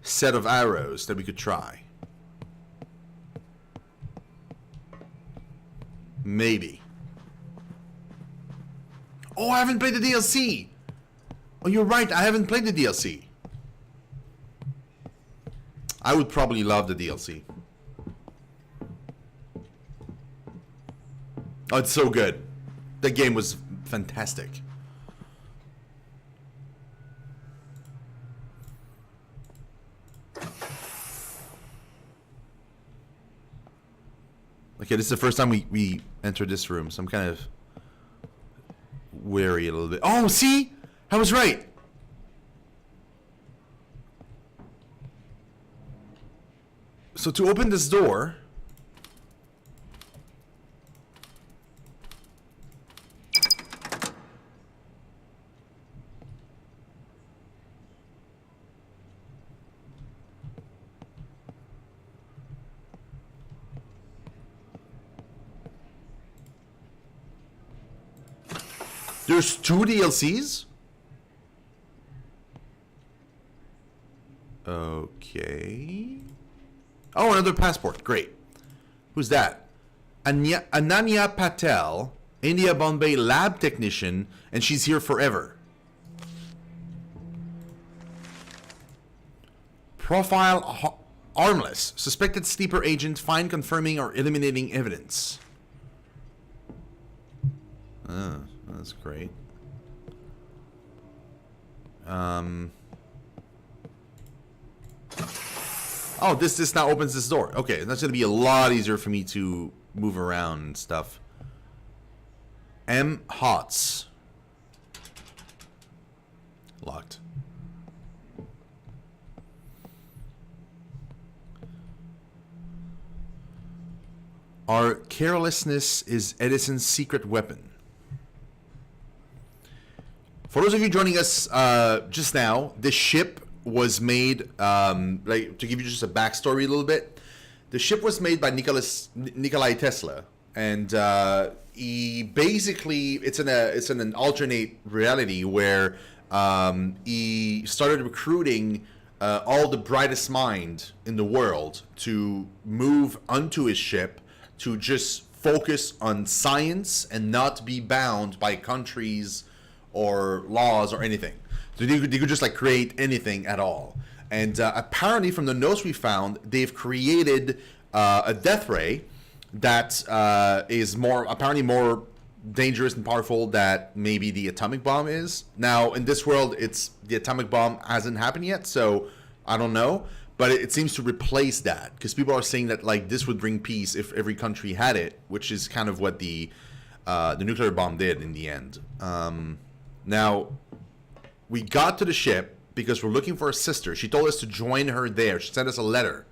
set of arrows that we could try. Maybe. Oh, I haven't played the DLC. Oh, you're right. I haven't played the DLC. I would probably love the DLC. Oh, it's so good. The game was fantastic. Okay, this is the first time we entered this room, so I'm kind of wary a little bit. Oh, see? I was right. So to open this door... There's 2 DLCs? Okay. Oh, another passport. Great. Who's that? Ananya Patel, India Bombay lab technician, and she's here forever. Profile armless. Suspected sleeper agent. Find confirming or eliminating evidence. Oh, that's great. Oh, this now opens this door. Okay, that's gonna be a lot easier for me to move around and stuff. M. Hots. Locked. Our carelessness is Edison's secret weapon. For those of you joining us just now, this ship was made, like to give you just a backstory a little bit, the ship was made by Nikolai Tesla, and he basically, it's in an alternate reality where he started recruiting all the brightest mind in the world to move onto his ship to just focus on science and not be bound by countries or laws or anything. So they could just like create anything at all. And apparently from the notes we found, they've created a death ray that is apparently more dangerous and powerful that maybe the atomic bomb is. Now in this world, the atomic bomb hasn't happened yet, so I don't know. But it seems to replace that, because people are saying that like this would bring peace if every country had it, which is kind of what the nuclear bomb did in the end. Now, we got to the ship because we're looking for a sister. She told us to join her there. She sent us a letter.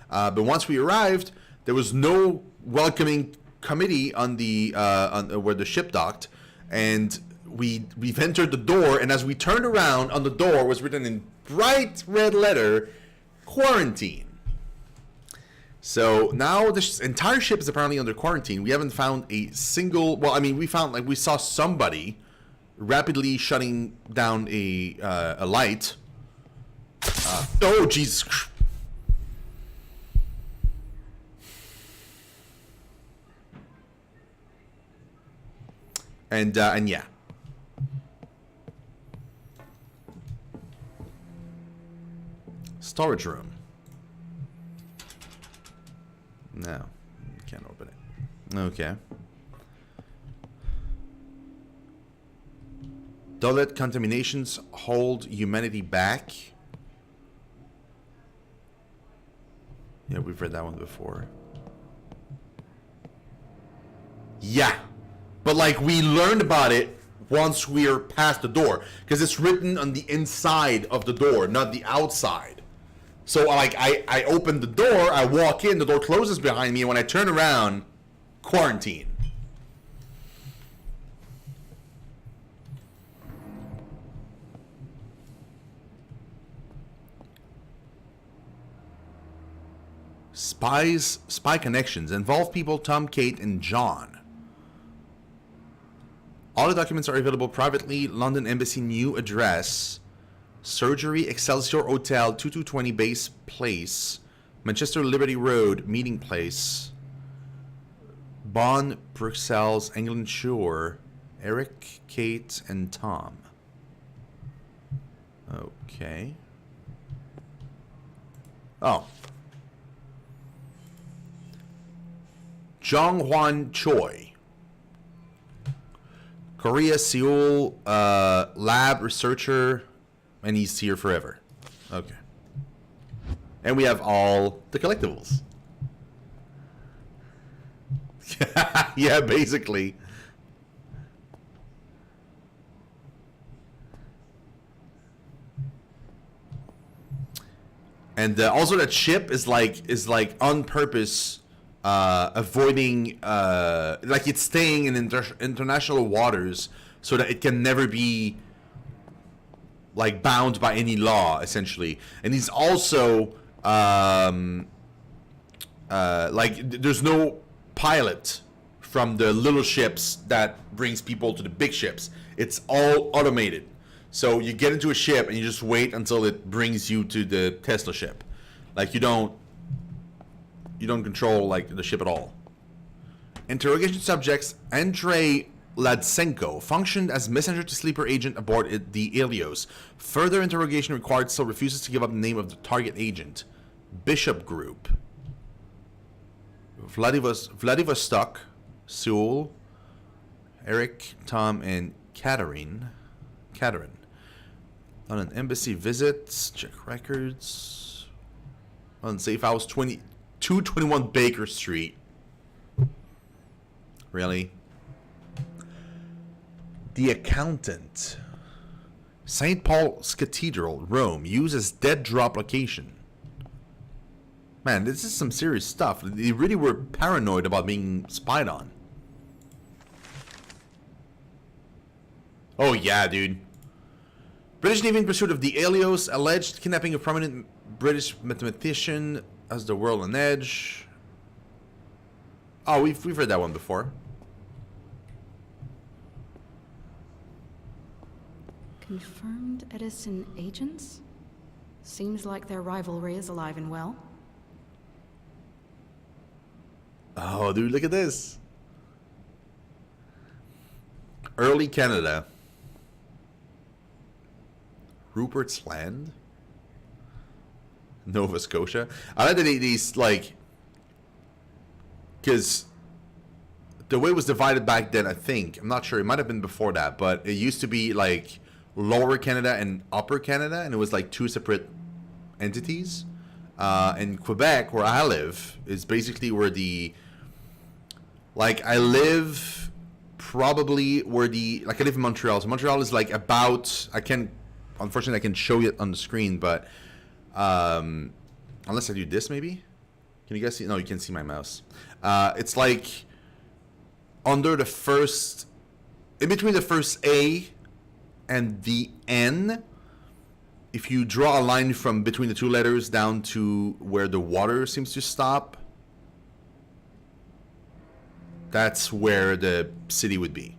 But once we arrived, there was no welcoming committee on the where the ship docked, and we've entered the door. And as we turned around, on the door was written in bright red letter, "Quarantine." So now this entire ship is apparently under quarantine. We haven't found a single. Well, I mean, we saw somebody rapidly shutting down a light. Oh, Jesus. And yeah. Storage room. No, can't open it. Okay. Don't let contaminations hold humanity back. Yeah, we've read that one before. Yeah. But like we learned about it once we're past the door. Because it's written on the inside of the door, not the outside. So like I open the door, I walk in, the door closes behind me, and when I turn around, quarantine. Spy connections involve people Tom, Kate, and John. All the documents are available privately. London Embassy new address. Surgery, Excelsior Hotel, 2220 Base Place, Manchester Liberty Road, Meeting Place, Bonn, Bruxelles, England Shore, Eric, Kate, and Tom. Okay. Oh. Jong Hwan Choi. Korea, Seoul, lab researcher, and he's here forever. Okay. And we have all the collectibles. Yeah, basically. And also that ship is like on purpose avoiding like it's staying in international waters so that it can never be like bound by any law, essentially. And he's also like there's no pilot from the little ships that brings people to the big ships. It's all automated. So you get into a ship and you just wait until it brings you to the Tesla ship. Like you don't control like the ship at all. Interrogation subjects Andrei Ladsenko functioned as messenger to sleeper agent aboard the Ilios. Further interrogation required, still refuses to give up the name of the target agent. Bishop Group. Vladivostok, Seoul, Eric, Tom, and Katerin. On an embassy visit, check records. On safe house 221 Baker Street. Really? The accountant. St. Paul's Cathedral, Rome, used as dead drop location. Man, this is some serious stuff. They really were paranoid about being spied on. Oh yeah, dude. British Navy in pursuit of the Ilios, alleged kidnapping of prominent British mathematician as the world on edge. Oh, we've read that one before. Confirmed Edison agents? Seems like their rivalry is alive and well. Oh, dude, look at this. Early Canada. Rupert's Land. Nova Scotia. I like that these, like... Because the way it was divided back then, I think, I'm not sure, it might have been before that, but it used to be, like, Lower Canada and Upper Canada, and it was, like, two separate entities. In Quebec, where I live, is basically where the... Like, I live probably where the... Like, I live in Montreal. So Montreal is, like, about... Unfortunately, I can show you it on the screen, but... unless I do this, maybe? Can you guys see? No, you can't see my mouse. It's, like... Under the first... In between the first A and the N... If you draw a line from between the two letters down to where the water seems to stop... That's where the city would be.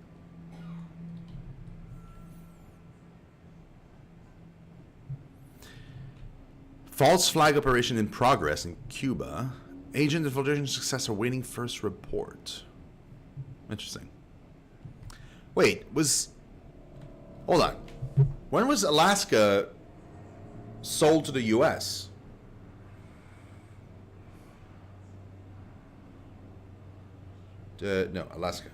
False flag operation in progress in Cuba. Agent infiltration success awaiting first report. Interesting. Wait, hold on. When was Alaska sold to the U.S.? No, Alaska.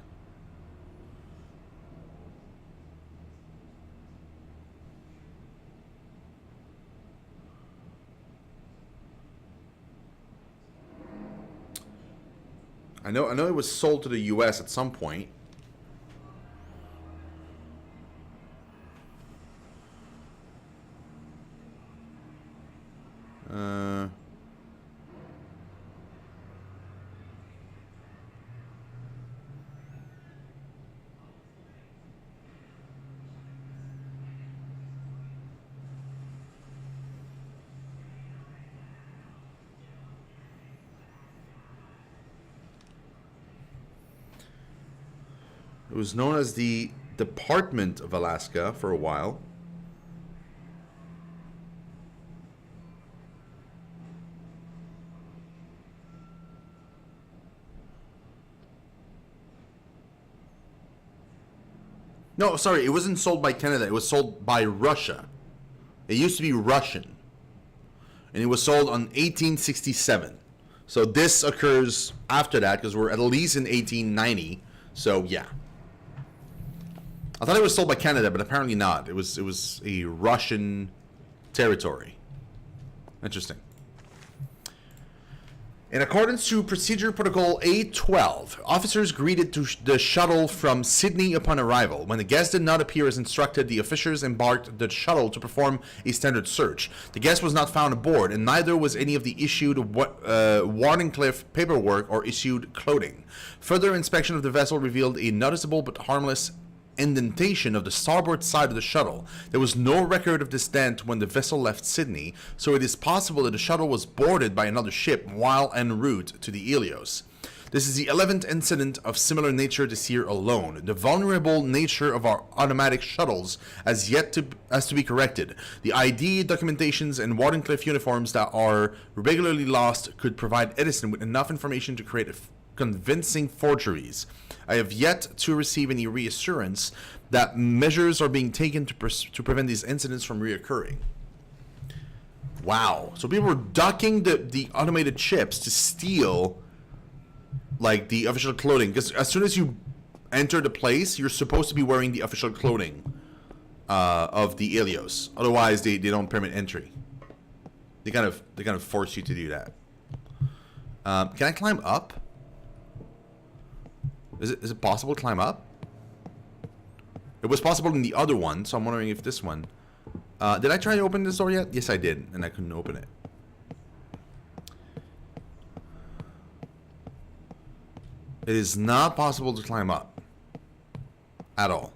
I know it was sold to the U.S. at some point. It was known as the Department of Alaska for a while. No, sorry, it wasn't sold by Canada. It was sold by Russia. It used to be Russian. And it was sold on 1867. So this occurs after that because we're at least in 1890. So yeah. I thought it was sold by Canada, but apparently not. It was a Russian territory. Interesting. In accordance to Procedure Protocol A12, officers greeted to the shuttle from Sydney upon arrival. When the guest did not appear as instructed, the officers embarked the shuttle to perform a standard search. The guest was not found aboard, and neither was any of the issued Wardenclyffe paperwork or issued clothing. Further inspection of the vessel revealed a noticeable but harmless indentation of the starboard side of the shuttle. There was no record of this dent when the vessel left Sydney, so it is possible that the shuttle was boarded by another ship while en route to the Helios. This is the 11th incident of similar nature this year alone. The vulnerable nature of our automatic shuttles has to be corrected. The ID, documentations, and Wardenclyffe uniforms that are regularly lost could provide Edison with enough information to create convincing forgeries. I have yet to receive any reassurance that measures are being taken to prevent these incidents from reoccurring. Wow. So people were ducking the automated ships to steal, like, the official clothing. Because as soon as you enter the place, you're supposed to be wearing the official clothing of the Helios. Otherwise, they don't permit entry. They kind of force you to do that. Can I climb up? Is it possible to climb up? It was possible in the other one, so I'm wondering if this one... did I try to open this door yet? Yes, I did, and I couldn't open it. It is not possible to climb up. At all.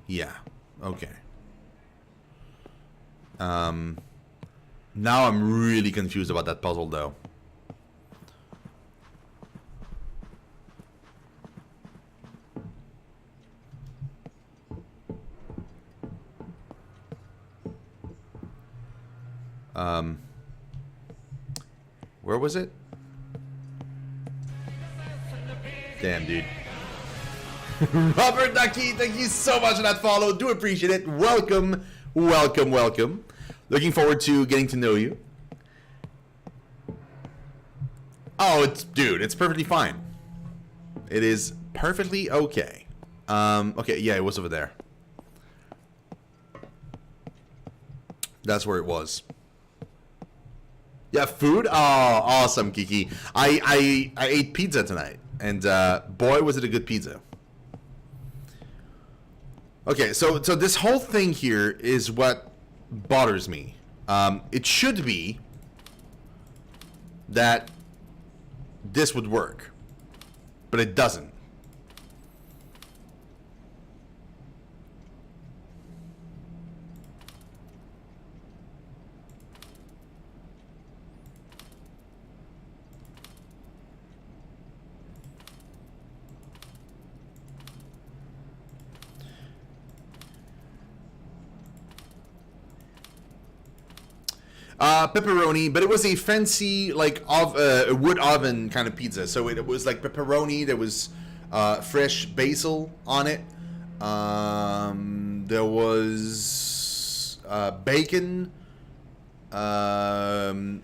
Yeah. Okay. Now I'm really confused about that puzzle, though. Where was it? Damn, dude. Robert Ducky, thank you so much for that follow. Do appreciate it. Welcome, welcome, welcome. Looking forward to getting to know you. Oh, it's perfectly fine. It is perfectly okay. Okay, yeah, it was over there. That's where it was. Yeah, food? Oh, awesome, Kiki. I ate pizza tonight, and boy, was it a good pizza. Okay, so this whole thing here is what bothers me. It should be that this would work, but it doesn't. Pepperoni, but it was a fancy, like, a wood oven kind of pizza. So it was like pepperoni. There was fresh basil on it. There was bacon. And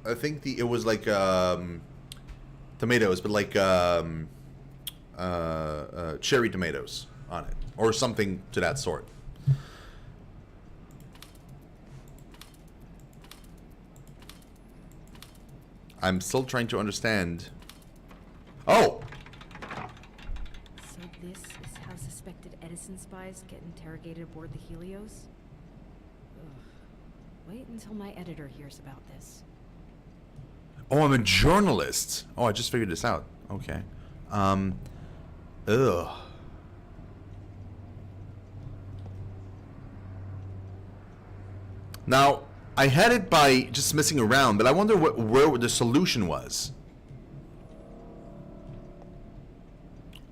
I think it was like tomatoes, but like cherry tomatoes on it. Or something to that sort. I'm still trying to understand. Oh! So this is how suspected Edison spies get interrogated aboard the Helios? Ugh. Wait until my editor hears about this. Oh, I'm a journalist. Oh, I just figured this out. Okay. Ugh. Now, I had it by just messing around, but I wonder where the solution was.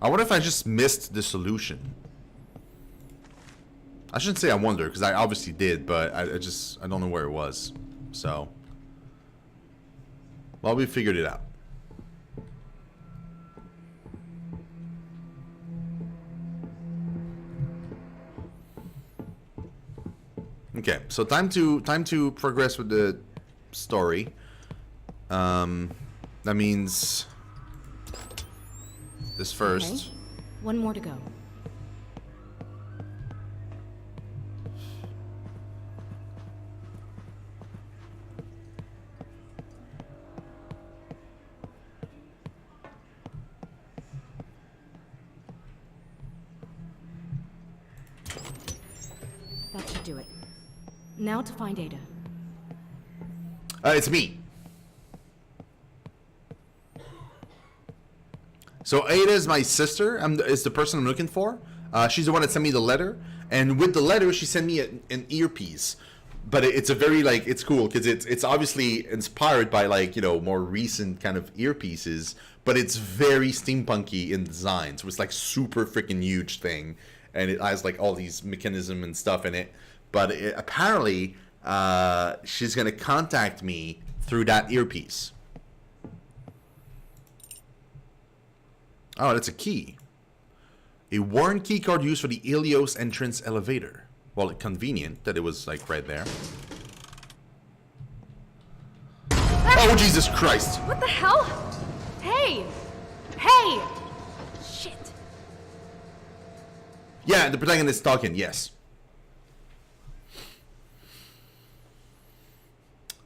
I wonder if I just missed the solution. I shouldn't say I wonder, because I obviously did, but I don't know where it was. So, well, we figured it out. Okay, so time to progress with the story. That means this first. Okay. One more to go. That should do it. Now to find Ada. It's me. So Ada is my sister. Is the person I'm looking for. She's the one that sent me the letter, and with the letter, she sent me an earpiece. But it's a very like it's cool because it's obviously inspired by like more recent kind of earpieces, but it's very steampunky in design. So it's like super freaking huge thing, and it has like all these mechanism and stuff in it. But apparently, she's gonna contact me through that earpiece. Oh, that's a key. A worn key card used for the Helios entrance elevator. Well, convenient that it was like right there. Oh, Jesus Christ! What the hell? Hey! Hey! Shit. Yeah, the protagonist talking, yes.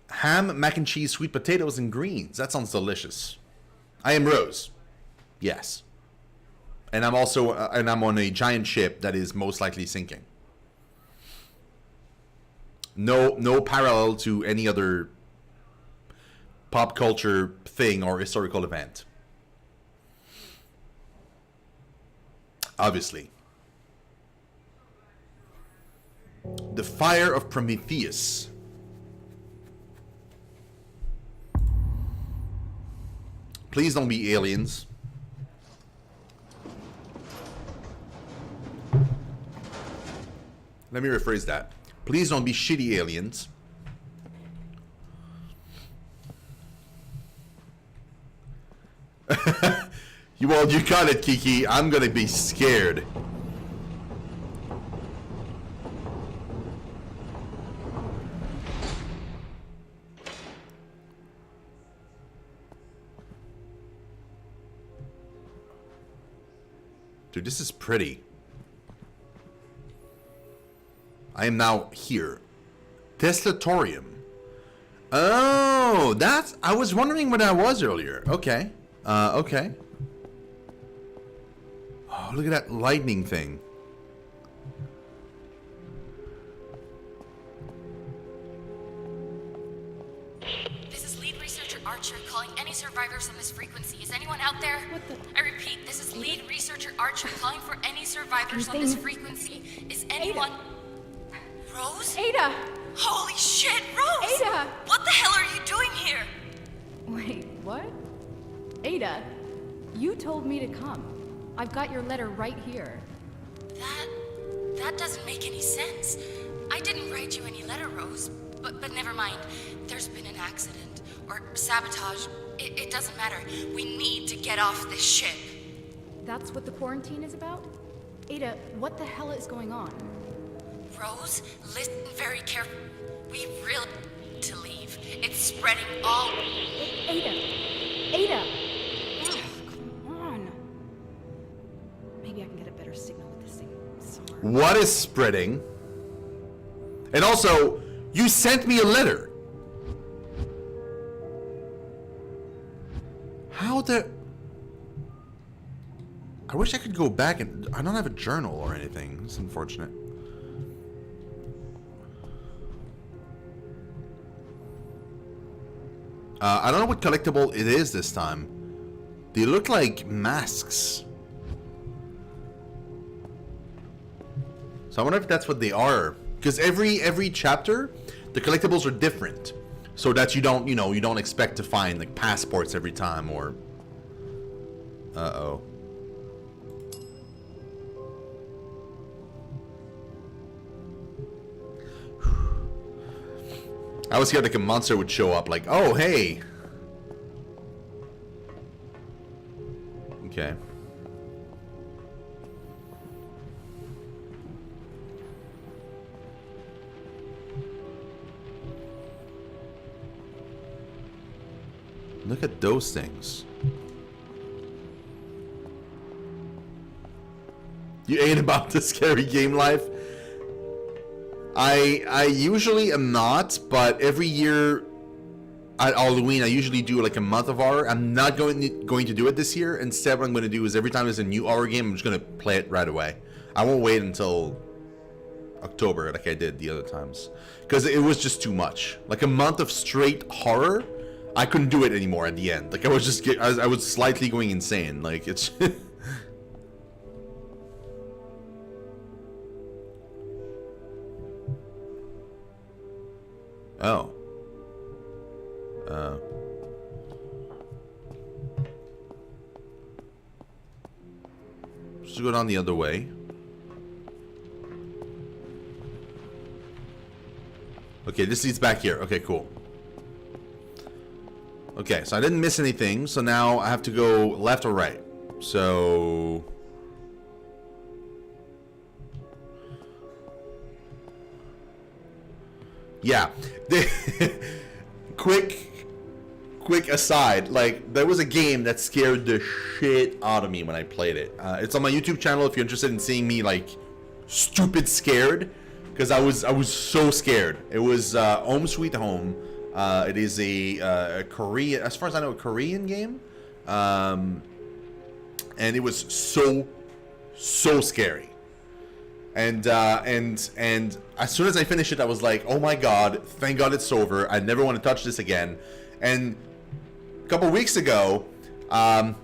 Ham, mac and cheese, sweet potatoes, and greens. That sounds delicious. I am Rose. Yes. And I'm also, and I'm on a giant ship that is most likely sinking. No parallel to any other pop culture thing or historical event. Obviously. The Fire of Prometheus. Please don't be aliens. Let me rephrase that. Please don't be shitty aliens. Well, you got it, Kiki. I'm gonna be scared. Dude, this is pretty. I am now here. Teslatorium. Oh, that's... I was wondering what that was earlier. Okay. Okay. Oh, look at that lightning thing. This is lead researcher Archer calling any survivors on this frequency. Is anyone out there? What the... I repeat, this is lead researcher Archer calling for any survivors on this frequency. Is anyone... Rose? Ada! Holy shit, Rose! Ada! What the hell are you doing here? Wait, what? Ada, you told me to come. I've got your letter right here. That doesn't make any sense. I didn't write you any letter, Rose. But never mind. There's been an accident. Or sabotage. It doesn't matter. We need to get off this ship. That's what the quarantine is about? Ada, what the hell is going on? Rose, listen very carefully. We really need to leave. It's spreading all... Ada! Ada! Ugh, come on. Maybe I can get a better signal with this thing somewhere. What is spreading? And also, you sent me a letter. How the... I wish I could go back and... I don't have a journal or anything. It's unfortunate. I don't know what collectible it is this time. They look like masks. So I wonder if that's what they are. Because every chapter, the collectibles are different. So that you don't, you don't expect to find like passports every time or... Uh-oh. I was scared like a monster would show up like, oh, hey. Okay. Look at those things. You ain't about the scary game life. I usually am not, but every year at Halloween I usually do like a month of horror. I'm not going to do it this year. Instead, what I'm going to do is every time there's a new horror game, I'm just going to play it right away. I won't wait until October like I did the other times, because it was just too much. Like a month of straight horror, I couldn't do it anymore at the end. Like I was slightly going insane. Like it's. Oh. Just go down the other way. Okay, this leads back here. Okay, cool. Okay, so I didn't miss anything. So now I have to go left or right. So... yeah. Quick aside, like there was a game that scared the shit out of me when I played it. It's on my YouTube channel if you're interested in seeing me like stupid scared, because I was so scared. It was Home Sweet Home. It is a Korean, as far as I know, a Korean game, and it was so scary. And as soon as I finished it, I was like, oh my god, thank god it's over. I never want to touch this again. And a couple weeks ago,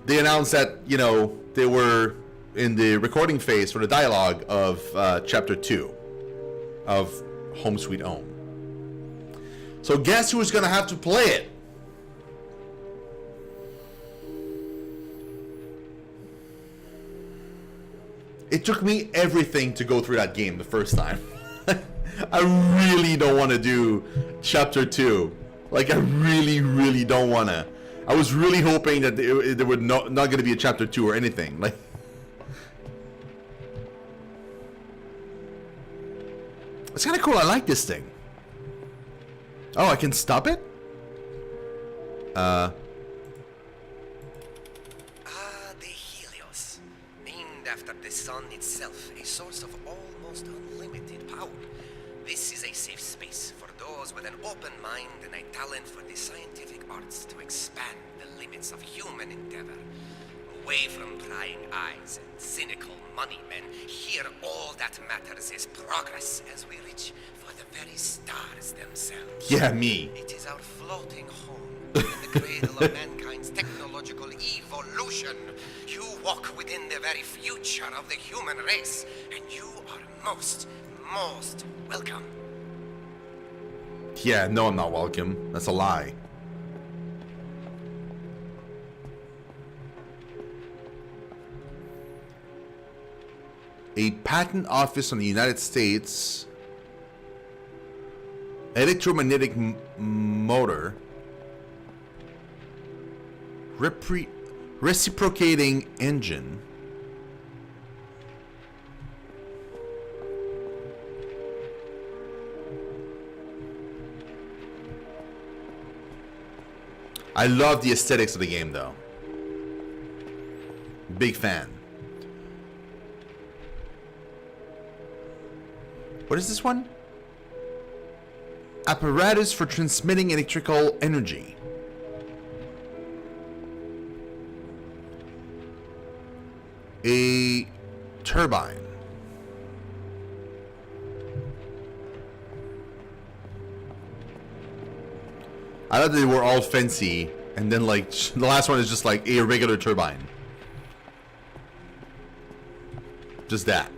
they announced that, you know, they were in the recording phase for the dialogue of Chapter 2 of Home Sweet Home. So guess who's going to have to play it? It took me everything to go through that game the first time. I really don't want to do Chapter 2. Like, I really don't want to. I was really hoping that there would not going to be a Chapter 2 or anything. Like, it's kind of cool. I like this thing. Oh, I can stop it? The Helios. Named after the sun itself, a source of almost unlimited power. This is a safe space for those with an open mind and a talent for the scientific arts to expand the limits of human endeavor. Away from prying eyes and cynical money men, here all that matters is progress as we reach for the very stars themselves. Yeah, me. It is our floating home, in the cradle of mankind's technological evolution. You walk within the very future of the human race, and you are most welcome. Yeah, no, I'm not welcome. That's a lie. A patent office in the United States. Electromagnetic motor. Reciprocating engine. I love the aesthetics of the game, though. Big fan. What is this one? Apparatus for transmitting electrical energy. A turbine. I thought they were all fancy, and then like the last one is just like a regular turbine. Just that.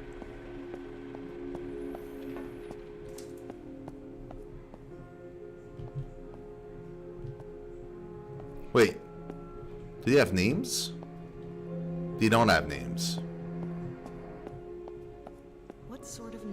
Wait, do they have names? They don't have names.